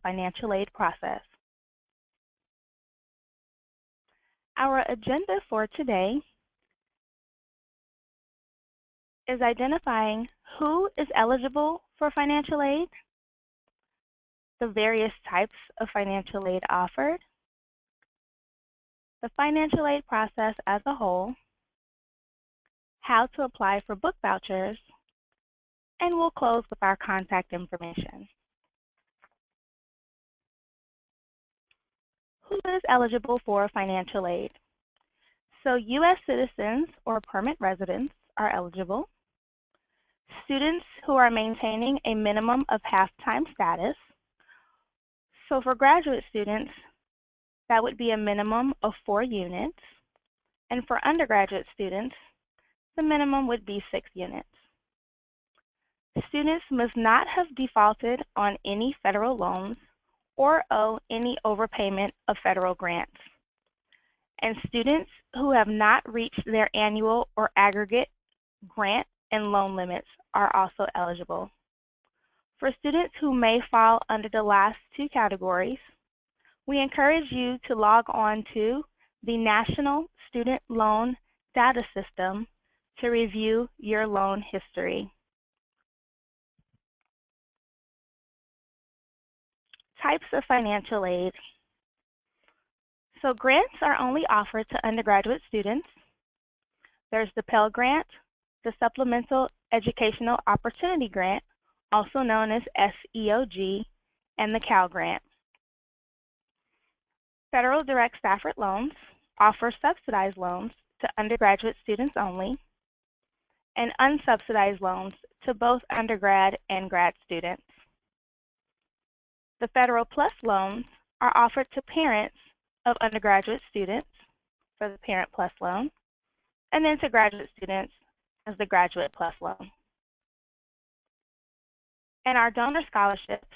financial aid process. Our agenda for today is identifying who is eligible for financial aid, the various types of financial aid offered, the financial aid process as a whole, how to apply for book vouchers, and we'll close with our contact information. Who is eligible for financial aid? So U.S. citizens or permanent residents are eligible. Students who are maintaining a minimum of half-time status. So for graduate students, that would be a minimum of 4 units. And for undergraduate students, the minimum would be 6 units. Students must not have defaulted on any federal loans or owe any overpayment of federal grants. And students who have not reached their annual or aggregate grant and loan limits are also eligible. For students who may fall under the last 2 categories, we encourage you to log on to the National Student Loan Data System to review your loan history. Types of financial aid. So grants are only offered to undergraduate students. There's the Pell Grant, the Supplemental Educational Opportunity Grant, also known as SEOG, and the Cal Grant. Federal Direct Stafford loans offer subsidized loans to undergraduate students only, and unsubsidized loans to both undergrad and grad students. The Federal Plus loans are offered to parents of undergraduate students for the Parent Plus loan, and then to graduate students as the Graduate Plus loan. And our donor scholarships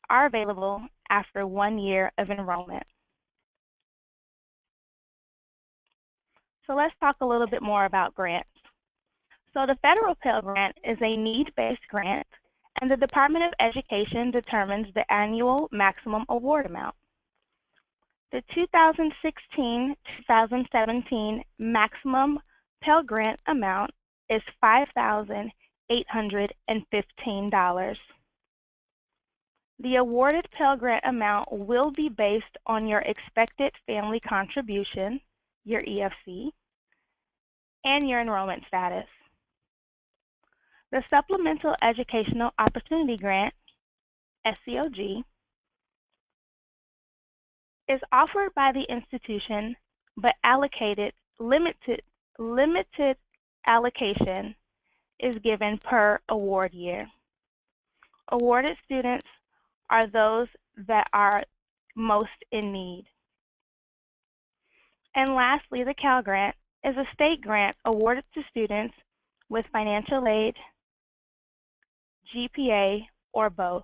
are available after 1 year of enrollment. So let's talk a little bit more about grants. So the Federal Pell Grant is a need-based grant, and the Department of Education determines the annual maximum award amount. The 2016-2017 maximum Pell Grant amount is $5,815. The awarded Pell Grant amount will be based on your expected family contribution, your EFC, and your enrollment status. The Supplemental Educational Opportunity Grant, SEOG, is offered by the institution, but limited allocation is given per award year. Awarded students are those that are most in need. And lastly, the Cal Grant is a state grant awarded to students with financial aid, GPA, or both.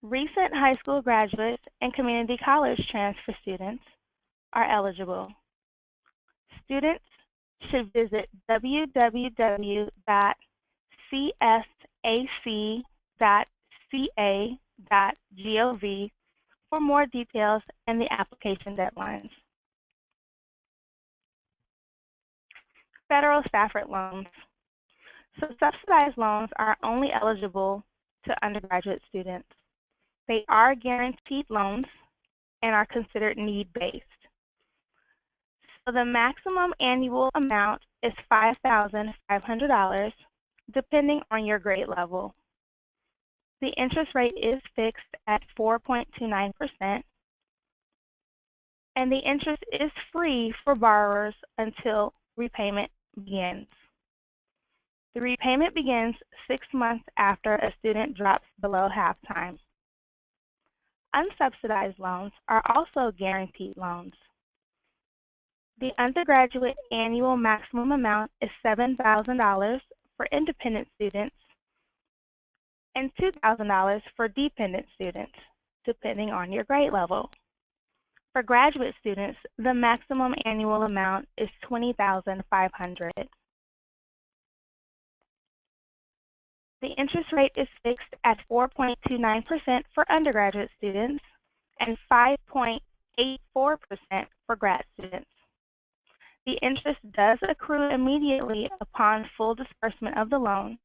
Recent high school graduates and community college transfer students are eligible. Students should visit www.csac.ca.gov for more details and the application deadlines. Federal Stafford loans. So subsidized loans are only eligible to undergraduate students. They are guaranteed loans and are considered need-based. So the maximum annual amount is $5,500 depending on your grade level. The interest rate is fixed at 4.29%, and the interest is free for borrowers until repayment begins. The repayment begins 6 months after a student drops below half-time. Unsubsidized loans are also guaranteed loans. The undergraduate annual maximum amount is $7,000 for independent students and $2,000 for dependent students, depending on your grade level. For graduate students, the maximum annual amount is $20,500. The interest rate is fixed at 4.29% for undergraduate students and 5.84% for grad students. The interest does accrue immediately upon full disbursement of the loan,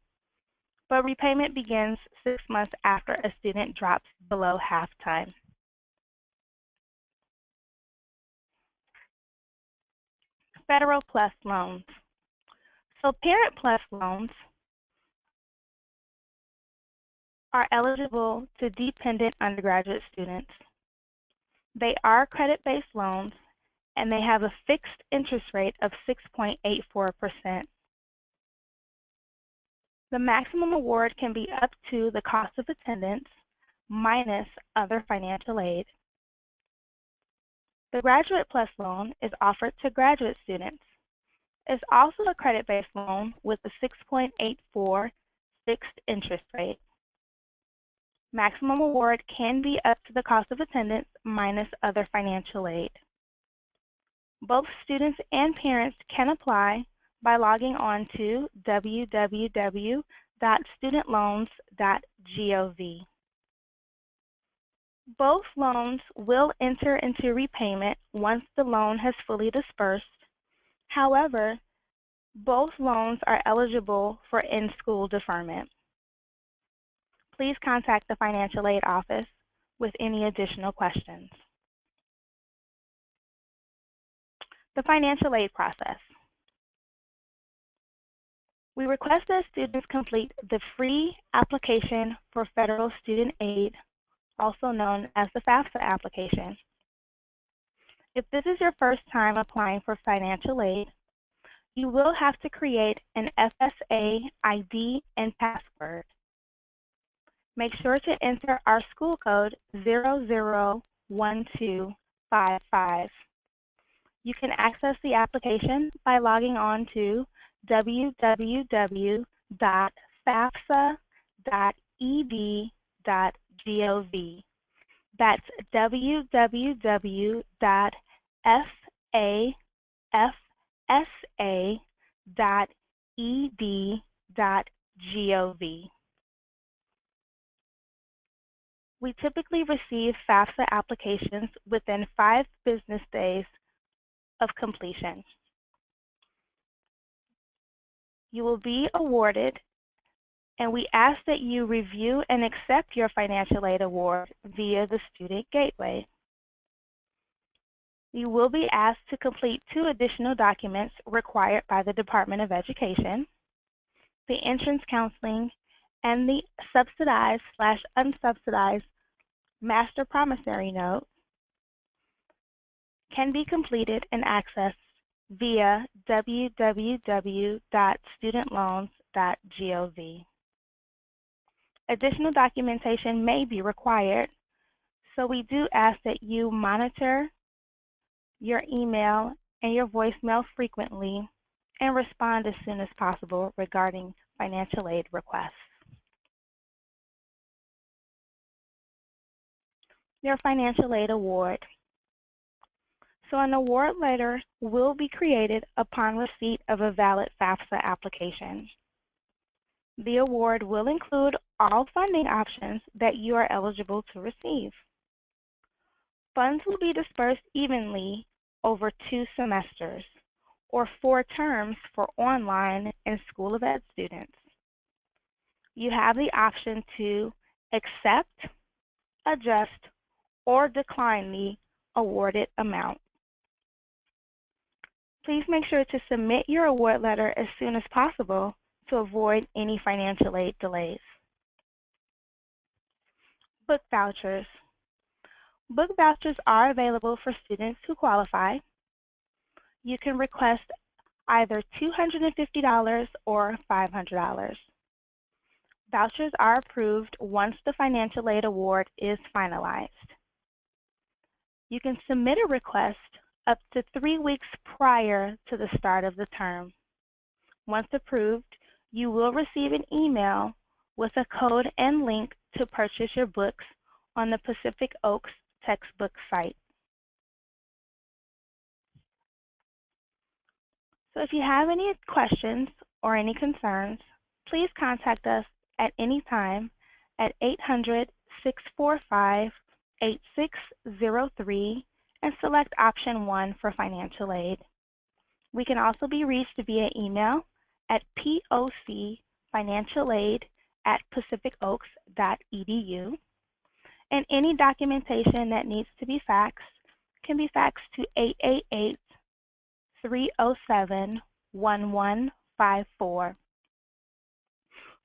but repayment begins 6 months after a student drops below half-time. Federal Plus loans. So Parent Plus loans are eligible to dependent undergraduate students. They are credit-based loans, and they have a fixed interest rate of 6.84%. The maximum award can be up to the cost of attendance minus other financial aid. The Graduate Plus loan is offered to graduate students. It's also a credit-based loan with a 6.84 fixed interest rate. Maximum award can be up to the cost of attendance minus other financial aid. Both students and parents can apply by logging on to www.studentloans.gov. Both loans will enter into repayment once the loan has fully dispersed. However, both loans are eligible for in-school deferment. Please contact the Financial Aid Office with any additional questions. The financial aid process. We request that students complete the free application for federal student aid, also known as the FAFSA application. If this is your first time applying for financial aid, you will have to create an FSA ID and password. Make sure to enter our school code 001255. You can access the application by logging on to www.fafsa.ed.gov. That's www.fafsa.ed.gov. We typically receive FAFSA applications within 5 business days of completion. You will be awarded, and we ask that you review and accept your financial aid award via the Student Gateway. You will be asked to complete 2 additional documents required by the Department of Education: the entrance counseling and the subsidized/unsubsidized master promissory note can be completed and accessed via www.studentloans.gov. Additional documentation may be required, so we do ask that you monitor your email and your voicemail frequently and respond as soon as possible regarding financial aid requests. Your financial aid award. So an award letter will be created upon receipt of a valid FAFSA application. The award will include all funding options that you are eligible to receive. Funds will be dispersed evenly over 2 semesters, or 4 terms for online and School of Ed students. You have the option to accept, adjust, or decline the awarded amount. Please make sure to submit your award letter as soon as possible to avoid any financial aid delays. Book vouchers. Book vouchers are available for students who qualify. You can request either $250 or $500. Vouchers are approved once the financial aid award is finalized. You can submit a request up to 3 weeks prior to the start of the term. Once approved, you will receive an email with a code and link to purchase your books on the Pacific Oaks textbook site. So if you have any questions or any concerns, please contact us at any time at 800-645-8603 and select option 1 for financial aid. We can also be reached via email at pocfinancialaid@pacificoaks.edu, and any documentation that needs to be faxed can be faxed to 888-307-1154.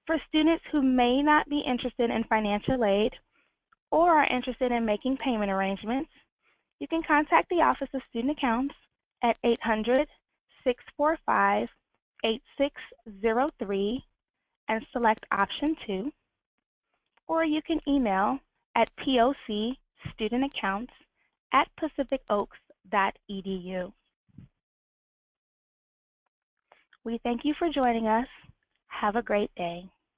For students who may not be interested in financial aid or are interested in making payment arrangements, you can contact the Office of Student Accounts at 800-645-8603 and select option 2, or you can email at pocstudentaccounts@pacificoaks.edu. We thank you for joining us. Have a great day.